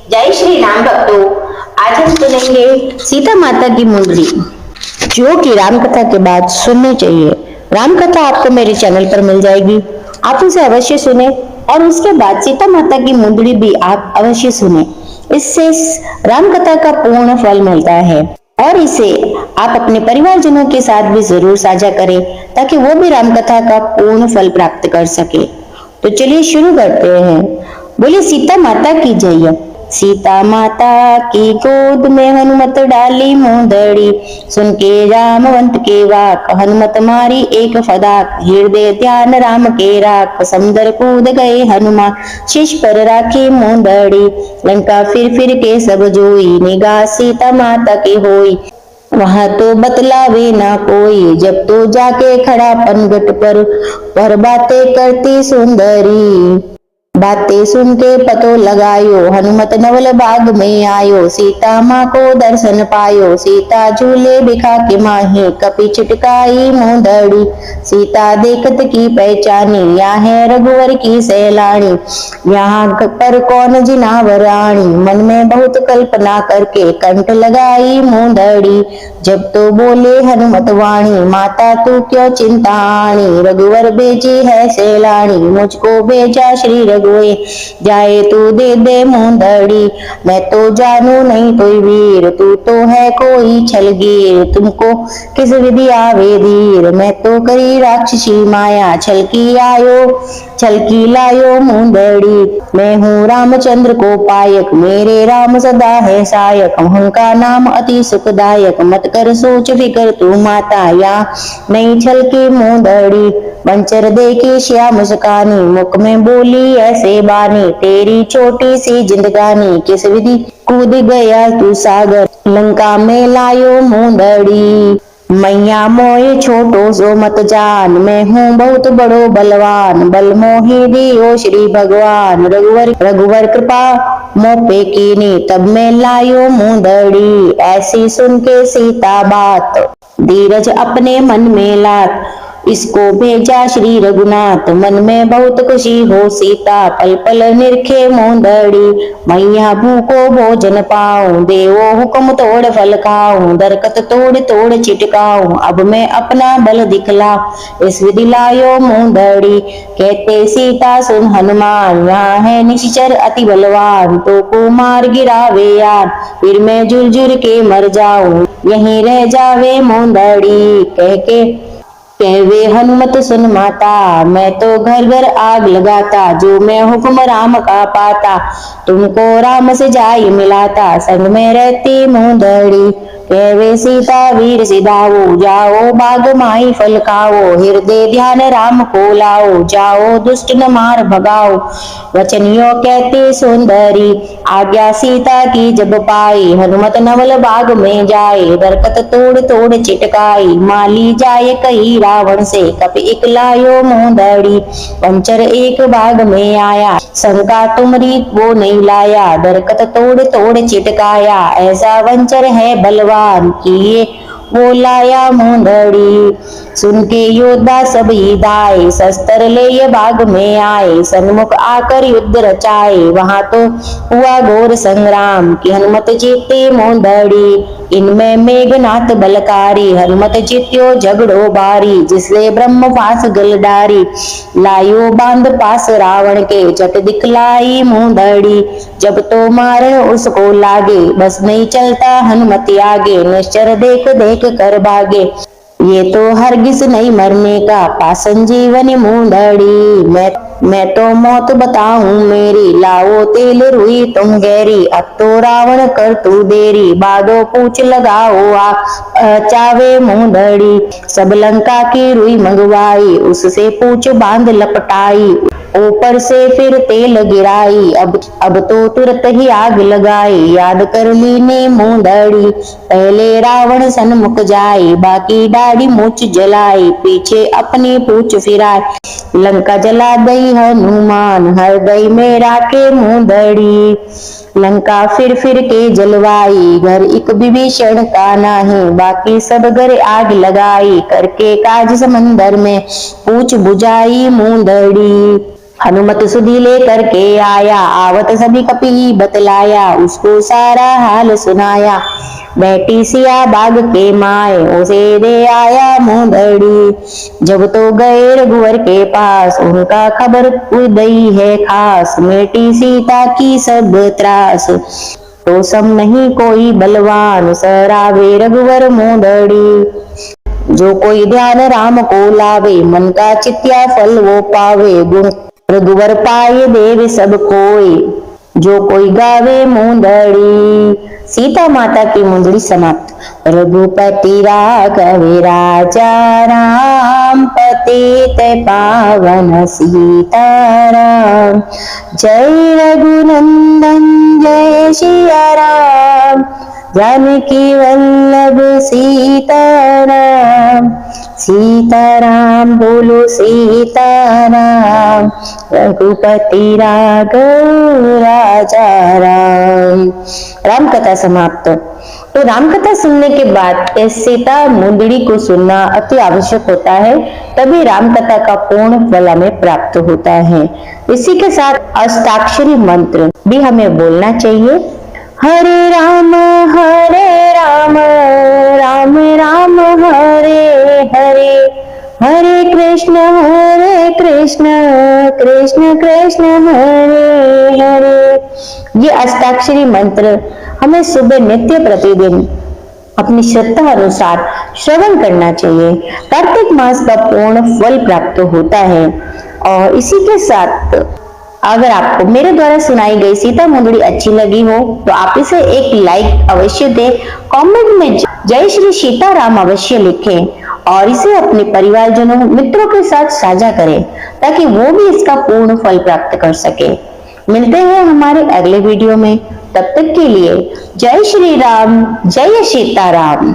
जय श्री राम भक्तों। आज हम सुनेंगे सीता माता की मुंदरी, जो कि राम कथा के बाद सुननी चाहिए। राम कथा आपको मेरे चैनल पर मिल जाएगी, आप उसे अवश्य सुने और उसके बाद सीता माता की मुंदरी भी आप अवश्य सुने। इससे राम कथा का पूर्ण फल मिलता है और इसे आप अपने परिवारजनों के साथ भी जरूर साझा करें ताकि वो भी राम कथा का पूर्ण फल प्राप्त कर सके। तो चलिए शुरू करते हैं। बोले सीता माता की जय। सीता माता की गोद में हनुमत डाली मुंदड़ी, सुन के रामवंत के वाक हनुमत मारी एक फदाक, हृदय ध्यान राम के राख समुद्र कूद गए हनुमान, शीश पर राखी मुंदड़ी, लंका फिर के सब जोई, निगाह सीता माता की होई, वहां तो बतलावे ना कोई, जब तो जाके खड़ा पनघट पर बातें करती सुंदरी, बातें सुन के पतो लगायो, हनुमत नवल बाग में आयो, सीता माँ को दर्शन पायो, सीता झूले बिखा के माही, कपी छिटकाई मुंदड़ी, सीता देखत की पहचानी, यहाँ है रघुवर की सैलानी, यहाँ पर कौन जिनावरानी, मन में बहुत कल्पना करके कंठ लगाई मुंदड़ी, जब तो बोले हनुमत वाणी, माता तू क्यों चिंता आनी, रघुवर भेजी है सैलानी, मुझको भेजा श्री रघुए, जाए तू दे दे मुंदड़ी, मैं तो जानू नहीं कोई वीर, तू तो है कोई छलगीर, तुमको किस विधि आवे धीर, मैं तो करी राक्षसी माया, छलकी लायो मुंदड़ी, मैं हूँ रामचंद्र को पायक, मेरे राम सदा है सायक, उनका नाम अति सुखदायक, मत कर सोच फिकर तू माता, या नहीं छलकी मुंदड़ी, पंचर देखी श्याम मुस्कानी, मुख में बोली ऐसे बानी, तेरी छोटी सी जिंदगानी, किस विधि कूद गया तू सागर, लंका में लायो मुंदड़ी, मैया मोए छोटो सो मत जान, मैं हूँ बहुत बड़ो बलवान, बल मोहि दियो श्री भगवान, रघुवर कृपा मोपे कीनी, तब मैं लायो मुंदड़ी, ऐसी सुन के सीता बात, धीरज अपने मन में लात, इसको भेजा श्री रघुनाथ, मन में बहुत खुशी हो सीता, पल पल निरखे मुंदड़ी, मैया भूको भोजन पाऊं, देवो हुक्म तोड़ फल खाऊं, दरकत तोड़ तोड़ चिटकाऊं, अब मैं अपना बल दिखला, इस विधि लायो मुंदड़ी, कहते सीता सुन हनुमान, यहाँ है निश्चर अति बलवान, तो को मार गिरावे यार, फिर मैं झुरझुर के मर जाऊं, यहीं रह जावे मुंदड़ी, कहवे हनुमत सुन माता, मैं तो घर घर आग लगाता, जो मैं हुक्म राम का पाता, तुमको राम से जाई मिलाता, संग में रहती मुंदड़ी, कहवे सीता वीर सिधाओ, जाओ बाग माई फल खाओ, हृदय ध्यान राम को लाओ, जाओ दुष्ट न मार भगाओ, वचनियों कहती सुंदरी, आज्ञा सीता की जब पाई, हनुमत नवल बाग में जाए, दरकत तोड़ तोड़ चिटकाई, माली जाए कही रावण से, कप एक लायो मुंदड़ी, पंचर एक बाग में आया, शंका तुमरी वो नहीं लाया, दरकत तोड़ तोड़ चिटकाया, ऐसा वंचर है बलवान, किए वो लाया मुंदड़ी, सुन के योद्धा सब ही दाए, शस्त्र ले ये बाग में आए, सन्मुख आकर युद्ध रचाए, वहां तो हुआ घोर संग्राम, कि हनुमत जीते मुंदड़ी, इनमें मेघनाथ बलकारी, हनुमत जीत्यो झगड़ो बारी, जिससे ब्रह्म पास गलडारी, लायो बांध पास रावण के, जट दिखलाई मुंदड़ी, जब तो मारे उसको लागे, बस नहीं चलता हनुमति आगे, निश्चर देख देख कर भागे, ये तो हरगिज नहीं मरने का, पासन जीवन मुंदड़ी, मैं तो मौत बताऊं मेरी, लाओ तेल रुई तुम गहरी, अब तो रावण कर तू देरी, बादो पूछ लगाओ आ चावे मुंदड़ी, सब लंका की रुई मंगवाई, उससे पूछ बांध लपटाई, ऊपर से फिर तेल गिराई, अब तो तुरंत ही आग लगाई, याद कर ली ने मुंदड़ी, पहले रावण सन्मुख जाए, बाकी दाढ़ी मूछ जलाई, पीछे अपनी पूछ फिराए, लंका जला दई हनुमान, हृदय में राखे मुंदड़ी, लंका फिर के जलवाई, घर एक विभीषण का नाही, बाकी सब घर आग लगाई, करके काज समंदर में पूछ बुझाई मुंदड़ी, हनुमत सुधी लेकर के आया, आवत सभी कपि बतलाया, उसको सारा हाल सुनाया। बैठी सिया बाग के माए, उसे दे आया मुंदड़ी। जब तो गए रघुवर के पास, उनका खबर उदई है खास। मेटी सीता की सब त्रास, तो सम नहीं कोई बलवान। सरावे रघुवर मुंदड़ी, जो कोई ध्यान राम को लावे, मन का चित्या फल वो पावे। गुण रघुवर पाए देव सब कोई, जो कोई गावे मुंदड़ी। सीता माता की मुंदड़ी समाप्त। रघुपति राघव राजा राम, पतित पावन सीताराम। जय रघुनंदन जय सिया राम, जानकी वल्लभ सीताराम। सीताराम बोलो सीताराम, रघुपति राघव राजा राम। राम कथा समाप्त। तो राम कथा सुनने के बाद सीता मुंदड़ी को सुनना अति आवश्यक होता है, तभी राम कथा का पूर्ण फल हमें प्राप्त होता है। इसी के साथ अष्टाक्षरी मंत्र भी हमें बोलना चाहिए। हरे राम राम राम हरे हरे, हरे कृष्ण कृष्ण कृष्ण हरे हरे। ये अष्टाक्षरी मंत्र हमें सुबह नित्य प्रतिदिन अपनी श्रद्धा अनुसार श्रवण करना चाहिए। कार्तिक मास का पूर्ण फल प्राप्त होता है। और इसी के साथ अगर आपको मेरे द्वारा सुनाई गई सीता मुंदड़ी अच्छी लगी हो तो आप इसे एक लाइक अवश्य दें। कमेंट में जय श्री सीताराम अवश्य लिखें और इसे अपने परिवारजनों मित्रों के साथ साझा करें ताकि वो भी इसका पूर्ण फल प्राप्त कर सके। मिलते हैं हमारे अगले वीडियो में, तब तक के लिए जय श्री राम जय सीताराम।